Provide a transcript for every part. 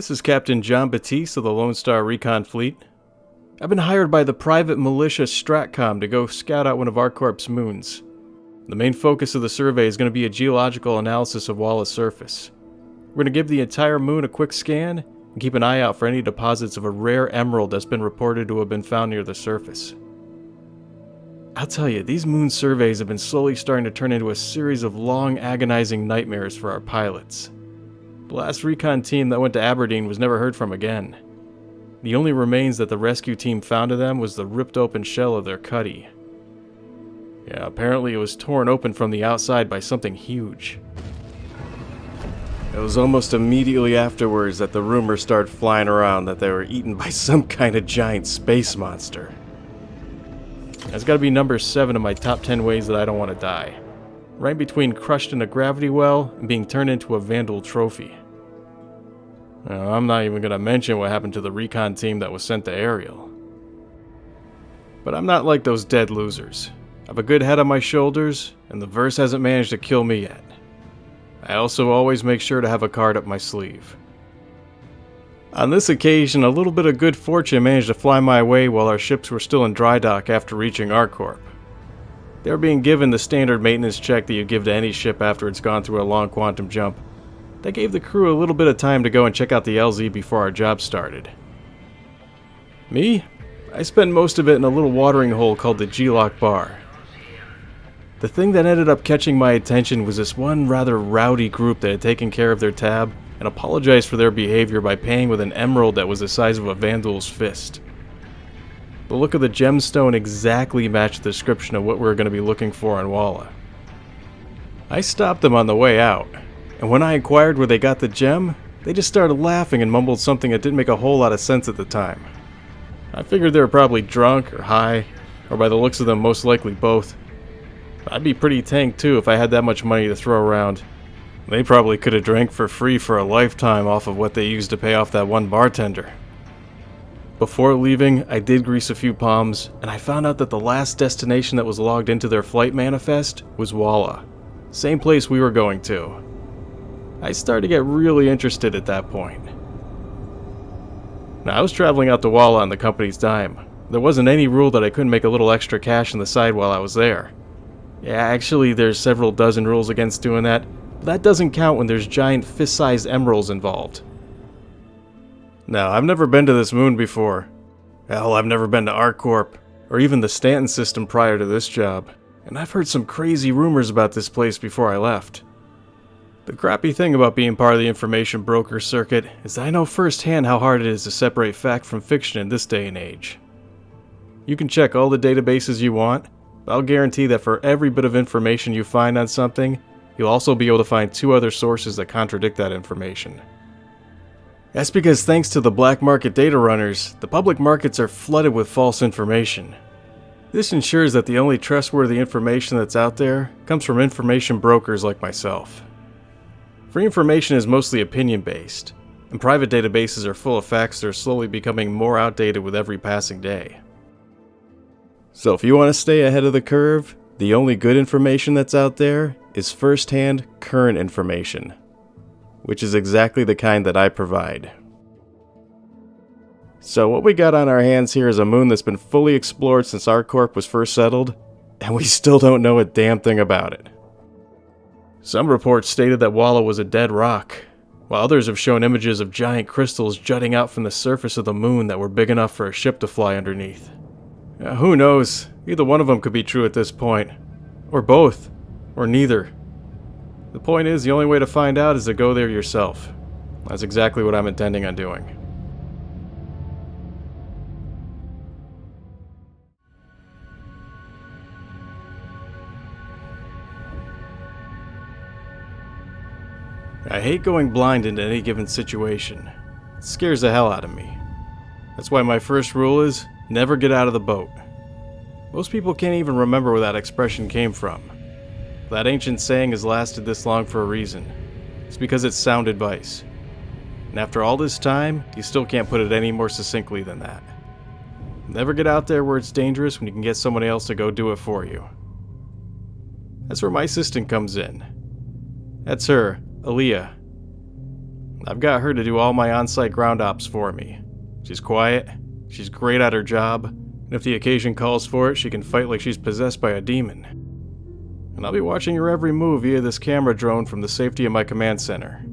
This is Captain John Batiste of the Lone Star Recon Fleet. I've been hired by the private militia Stratcom to go scout out one of ArcCorp's moons. The main focus of the survey is going to be a geological analysis of Walla's surface. We're going to give the entire moon a quick scan and keep an eye out for any deposits of a rare emerald that's been reported to have been found near the surface. I'll tell you, these moon surveys have been slowly starting to turn into a series of long, agonizing nightmares for our pilots. The last recon team that went to Aberdeen was never heard from again. The only remains that the rescue team found of them was the ripped open shell of their cuddy. Yeah, apparently it was torn open from the outside by something huge. It was almost immediately afterwards that the rumors started flying around that they were eaten by some kind of giant space monster. That's gotta be number 7 of my top 10 ways that I don't want to die. Right between crushed in a gravity well and being turned into a Vandal trophy. Now, I'm not even gonna mention what happened to the recon team that was sent to Ariel. But I'm not like those dead losers. I have a good head on my shoulders, and the verse hasn't managed to kill me yet. I also always make sure to have a card up my sleeve. On this occasion, a little bit of good fortune managed to fly my way while our ships were still in dry dock after reaching ArcCorp. They were being given the standard maintenance check that you give to any ship after it's gone through a long quantum jump. That gave the crew a little bit of time to go and check out the LZ before our job started. Me? I spent most of it in a little watering hole called the G-Lock Bar. The thing that ended up catching my attention was this one rather rowdy group that had taken care of their tab and apologized for their behavior by paying with an emerald that was the size of a Vandal's fist. The look of the gemstone exactly matched the description of what we were going to be looking for on Walla. I stopped them on the way out, and when I inquired where they got the gem, they just started laughing and mumbled something that didn't make a whole lot of sense at the time. I figured they were probably drunk or high, or by the looks of them most likely both. I'd be pretty tanked too if I had that much money to throw around. They probably could have drank for free for a lifetime off of what they used to pay off that one bartender. Before leaving, I did grease a few palms, and I found out that the last destination that was logged into their flight manifest was Walla. Same place we were going to. I started to get really interested at that point. Now, I was traveling out to Walla on the company's dime. There wasn't any rule that I couldn't make a little extra cash on the side while I was there. Yeah, actually, there's several dozen rules against doing that, but that doesn't count when there's giant fist-sized emeralds involved. Now, I've never been to this moon before. Hell, I've never been to ArcCorp, or even the Stanton system prior to this job, and I've heard some crazy rumors about this place before I left. The crappy thing about being part of the information broker circuit is that I know firsthand how hard it is to separate fact from fiction in this day and age. You can check all the databases you want, but I'll guarantee that for every bit of information you find on something, you'll also be able to find 2 other sources that contradict that information. That's because thanks to the black market data runners, the public markets are flooded with false information. This ensures that the only trustworthy information that's out there comes from information brokers like myself. Free information is mostly opinion-based, and private databases are full of facts that are slowly becoming more outdated with every passing day. So if you want to stay ahead of the curve, the only good information that's out there is first-hand, current information, which is exactly the kind that I provide. So what we got on our hands here is a moon that's been fully explored since ArcCorp was first settled, and we still don't know a damn thing about it. Some reports stated that Walla was a dead rock, while others have shown images of giant crystals jutting out from the surface of the moon that were big enough for a ship to fly underneath. Who knows, either one of them could be true at this point. Or both. Or neither. The point is, the only way to find out is to go there yourself. That's exactly what I'm intending on doing. I hate going blind into any given situation. It scares the hell out of me. That's why my first rule is, never get out of the boat. Most people can't even remember where that expression came from. That ancient saying has lasted this long for a reason. It's because it's sound advice. And after all this time, you still can't put it any more succinctly than that. Never get out there where it's dangerous when you can get someone else to go do it for you. That's where my assistant comes in. That's her, Aaliyah. I've got her to do all my on-site ground ops for me. She's quiet, she's great at her job, and if the occasion calls for it, she can fight like she's possessed by a demon. And I'll be watching her every move via this camera drone from the safety of my command center.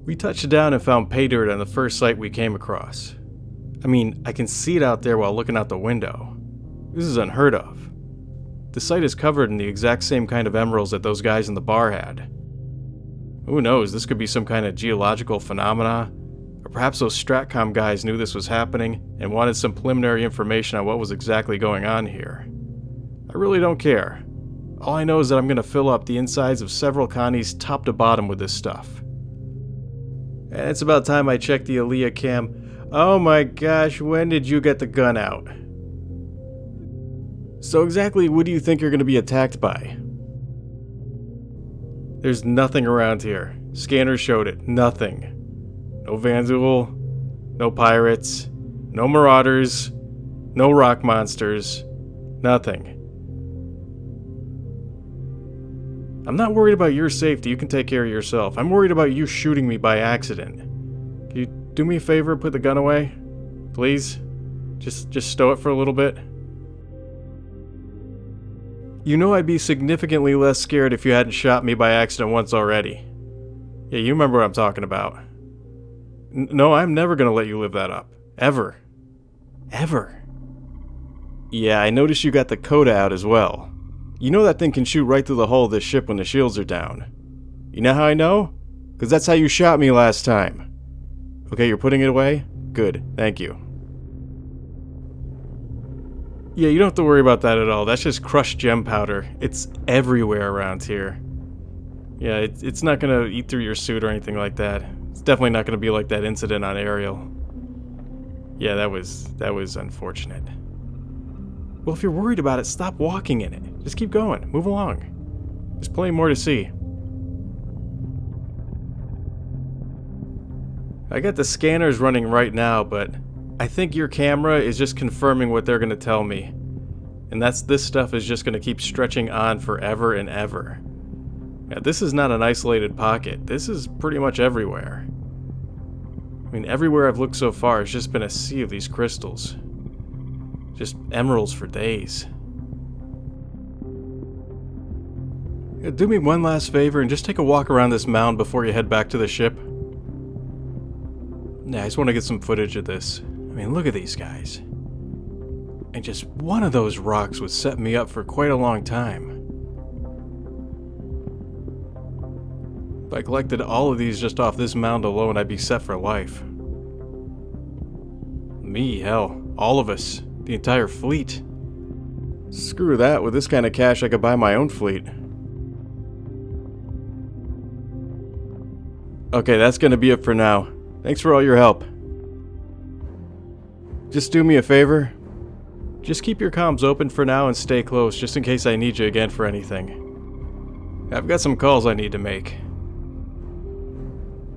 We touched down and found pay dirt on the first site we came across. I mean, I can see it out there while looking out the window. This is unheard of. The site is covered in the exact same kind of emeralds that those guys in the bar had. Who knows, this could be some kind of geological phenomena, or perhaps those Stratcom guys knew this was happening and wanted some preliminary information on what was exactly going on here. I really don't care. All I know is that I'm going to fill up the insides of several Connies top to bottom with this stuff. And it's about time I checked the Aaliyah cam. Oh my gosh, when did you get the gun out? So exactly what do you think you're going to be attacked by? There's nothing around here. Scanners showed it. Nothing. No Vandal, no pirates, no marauders, no rock monsters, nothing. I'm not worried about your safety, you can take care of yourself. I'm worried about you shooting me by accident. Can you do me a favor, put the gun away? Please? Just stow it for a little bit? You know I'd be significantly less scared if you hadn't shot me by accident once already. Yeah, you remember what I'm talking about. No, I'm never gonna let you live that up. Ever. Ever. Yeah, I noticed you got the coda out as well. You know that thing can shoot right through the hull of this ship when the shields are down. You know how I know? Because that's how you shot me last time. Okay, you're putting it away? Good, thank you. Yeah, you don't have to worry about that at all. That's just crushed gem powder. It's everywhere around here. Yeah, it's not gonna eat through your suit or anything like that. It's definitely not gonna be like that incident on Ariel. Yeah, that was unfortunate. Well, if you're worried about it, stop walking in it. Just keep going. Move along. There's plenty more to see. I got the scanners running right now, but I think your camera is just confirming what they're going to tell me. And that's this stuff is just going to keep stretching on forever and ever. Now, this is not an isolated pocket. This is pretty much everywhere. I mean, everywhere I've looked so far has just been a sea of these crystals. Just emeralds for days. Do me one last favor and just take a walk around this mound before you head back to the ship. Yeah, I just want to get some footage of this. I mean, look at these guys. And just one of those rocks would set me up for quite a long time. If I collected all of these just off this mound alone, I'd be set for life. Me, hell, all of us. The entire fleet. Screw that, with this kind of cash I could buy my own fleet. Okay, that's gonna be it for now. Thanks for all your help. Just do me a favor. Just keep your comms open for now and stay close, just in case I need you again for anything. I've got some calls I need to make.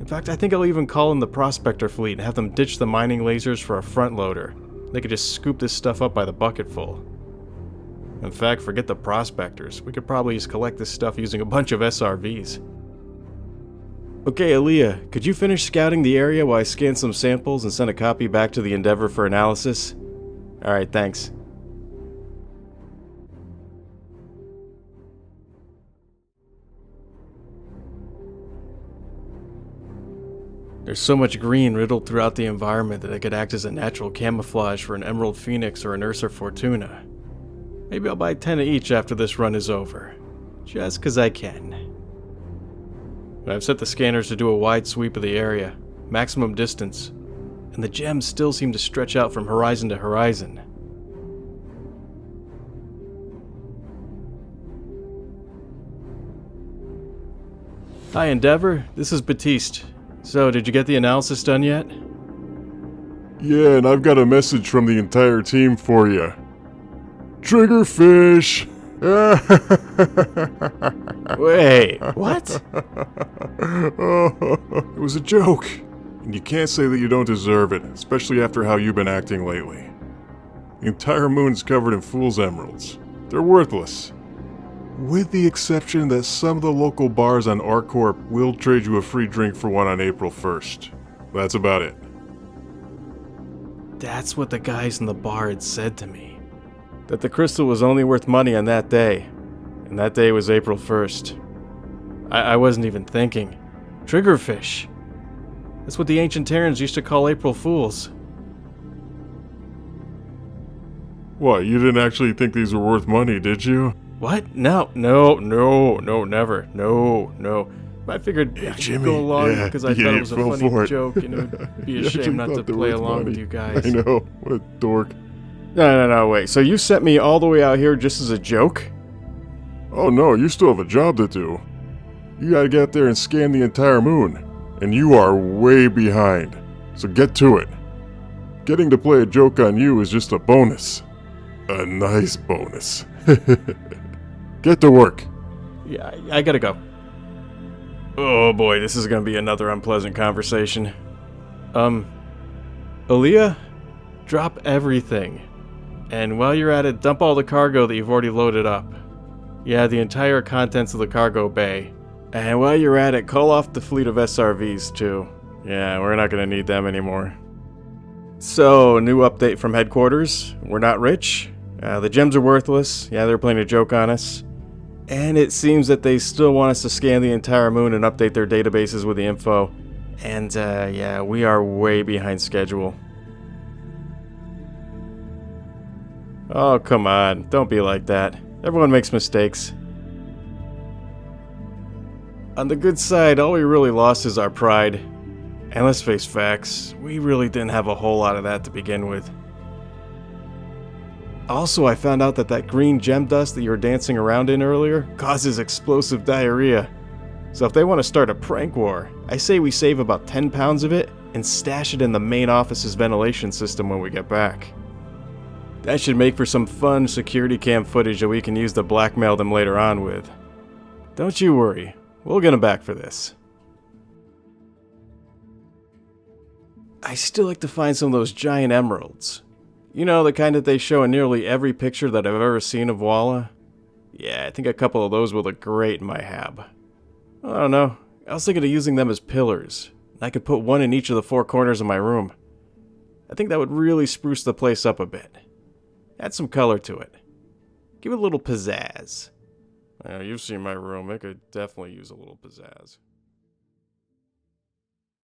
In fact, I think I'll even call in the prospector fleet and have them ditch the mining lasers for a front loader. They could just scoop this stuff up by the bucketful. In fact, forget the prospectors. We could probably just collect this stuff using a bunch of SRVs. Okay, Aaliyah, could you finish scouting the area while I scan some samples and send a copy back to the Endeavor for analysis? Alright, thanks. There's so much green riddled throughout the environment that it could act as a natural camouflage for an Emerald Phoenix or an Ursa Fortuna. Maybe I'll buy 10 of each after this run is over. Just 'cause I can. I've set the scanners to do a wide sweep of the area, maximum distance, and the gems still seem to stretch out from horizon to horizon. Hi Endeavor, this is Batiste. So, did you get the analysis done yet? Yeah, and I've got a message from the entire team for you. Triggerfish! Wait, what? Oh, it was a joke. And you can't say that you don't deserve it, especially after how you've been acting lately. The entire moon's covered in fool's emeralds. They're worthless. With the exception that some of the local bars on R-Corp will trade you a free drink for one on April 1st. That's about it. That's what the guys in the bar had said to me. That the crystal was only worth money on that day. And that day was April 1st. I wasn't even thinking. Triggerfish. That's what the ancient Terrans used to call April Fools. What, you didn't actually think these were worth money, did you? What? No, never. No. I figured Hey, I should Jimmy, go along yeah, because I yeah, thought you it was a fell funny for it. joke and it would be You a actually shame not thought to they were play worth along with money. you guys. I know, what a dork. No, wait. So you sent me all the way out here just as a joke? Oh no, you still have a job to do. You gotta get out there and scan the entire moon. And you are way behind. So get to it. Getting to play a joke on you is just a bonus. A nice bonus. Get to work. Yeah, I gotta go. Oh boy, this is gonna be another unpleasant conversation. Aaliyah, drop everything. And while you're at it, dump all the cargo that you've already loaded up. Yeah, the entire contents of the cargo bay. And while you're at it, call off the fleet of SRVs too. Yeah, we're not gonna need them anymore. So, new update from headquarters. We're not rich. The gems are worthless. Yeah, they're playing a joke on us. And it seems that they still want us to scan the entire moon and update their databases with the info. And, yeah, we are way behind schedule. Oh, come on. Don't be like that. Everyone makes mistakes. On the good side, all we really lost is our pride. And let's face facts, we really didn't have a whole lot of that to begin with. Also, I found out that green gem dust that you were dancing around in earlier causes explosive diarrhea. So if they want to start a prank war, I say we save about 10 pounds of it and stash it in the main office's ventilation system when we get back. That should make for some fun security cam footage that we can use to blackmail them later on with. Don't you worry, we'll get them back for this. I still like to find some of those giant emeralds. You know, the kind that they show in nearly every picture that I've ever seen of Walla? Yeah, I think a couple of those will look great in my hab. I don't know, I was thinking of using them as pillars. I could put one in each of the 4 corners of my room. I think that would really spruce the place up a bit. Add some color to it. Give it a little pizzazz. You've seen my room, it could definitely use a little pizzazz.